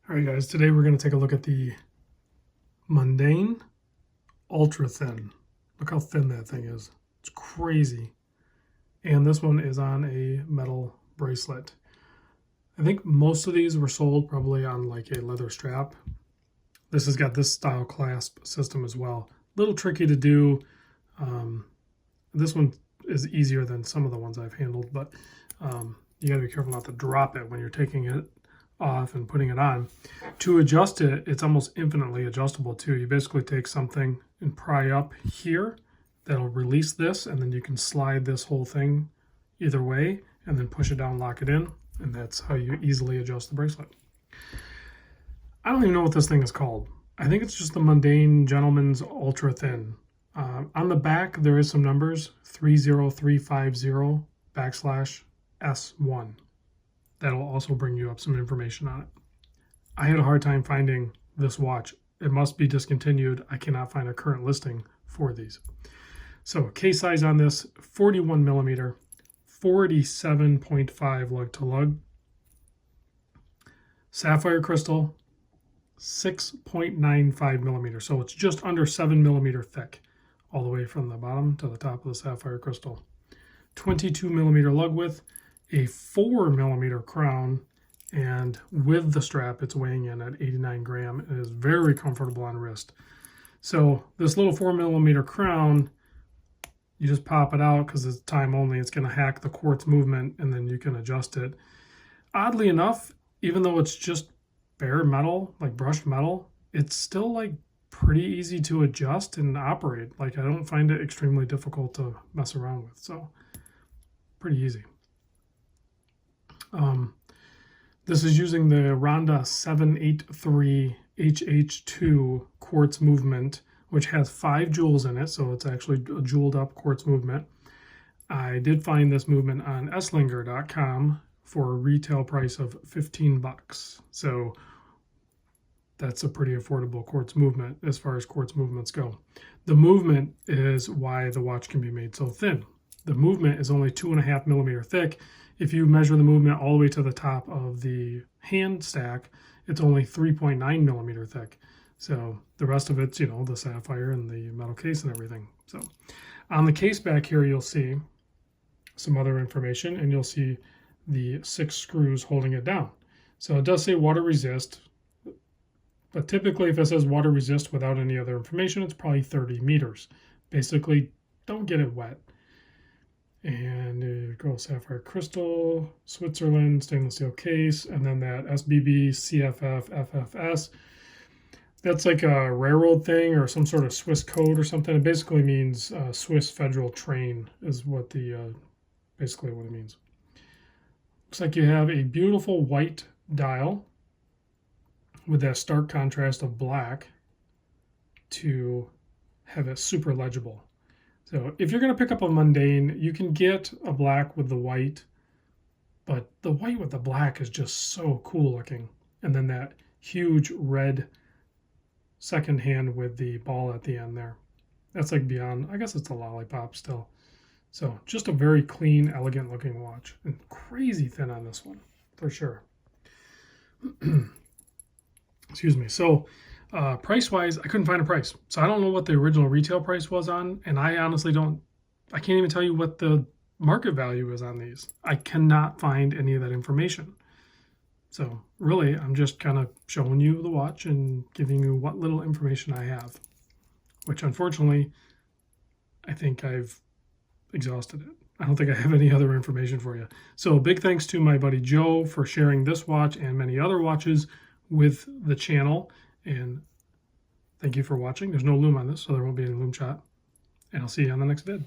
All right, guys, today we're going to take a look at the Mondaine Ultra Thin. Look how thin that thing is. It's crazy. And this one is on a metal bracelet. I think most of these were sold probably on like a leather strap. This has got this style clasp system as well. A little tricky to do. This one is easier than some of the ones I've handled, but you got to be careful not to drop it when you're taking it off and putting it on. To adjust it, it's almost infinitely adjustable too. You basically take something and pry up here that'll release this, and then you can slide this whole thing either way and then push it down, lock it in, and that's how you easily adjust the bracelet. I don't even know what this thing is called. I think it's just the Mondaine Gentleman's Ultra Thin. On the back there is some numbers, 30350/S1. That'll also bring you up some information on it. I had a hard time finding this watch. It must be discontinued. I cannot find a current listing for these. So case size on this, 41 millimeter, 47.5 lug to lug. Sapphire crystal, 6.95 millimeters. So it's just under 7 millimeter thick, all the way from the bottom to the top of the sapphire crystal. 22 millimeter lug width, a 4 millimeter crown, and with the strap it's weighing in at 89 gram. It is very comfortable on wrist. So this little 4 millimeter crown, you just pop it out because it's time only. It's going to hack the quartz movement and then you can adjust it. Oddly enough, even though it's just bare metal, like brushed metal, it's still like pretty easy to adjust and operate. Like I don't find it extremely difficult to mess around with. So pretty easy. This is using the Ronda 783 HH2 quartz movement, which has 5 jewels in it, so it's actually a jeweled up quartz movement. I did find this movement on Esslinger.com for a retail price of 15 bucks. So that's a pretty affordable quartz movement as far as quartz movements go. The movement is why the watch can be made so thin. The movement is only 2.5 millimeter thick. If you measure the movement all the way to the top of the hand stack, it's only 3.9 millimeter thick. So the rest of it's, you know, the sapphire and the metal case and everything. So on the case back here, you'll see some other information, and you'll see the 6 screws holding it down. So it does say water resist, but typically if it says water resist without any other information, it's probably 30 meters. Basically, don't get it wet. And it goes sapphire crystal, Switzerland, stainless steel case, and then that SBB, CFF, FFS. That's like a railroad thing or some sort of Swiss code or something. It basically means Swiss Federal Train is what the basically what it means. Looks like you have a beautiful white dial with that stark contrast of black to have it super legible. So if you're going to pick up a Mondaine, you can get a black with the white, but the white with the black is just so cool looking. And then that huge red second hand with the ball at the end there. That's like beyond, I guess it's a lollipop still. So just a very clean, elegant looking watch. And crazy thin on this one, for sure. Excuse me. So price-wise, I couldn't find a price. So I don't know what the original retail price was on, and I honestly I can't even tell you what the market value is on these. I cannot find any of that information. So really, I'm just kind of showing you the watch and giving you what little information I have, which unfortunately, I think I've exhausted it. I don't think I have any other information for you. So big thanks to my buddy Joe for sharing this watch and many other watches with the channel. And thank you for watching. There's no lume on this, so there won't be any lume shot. And I'll see you on the next vid.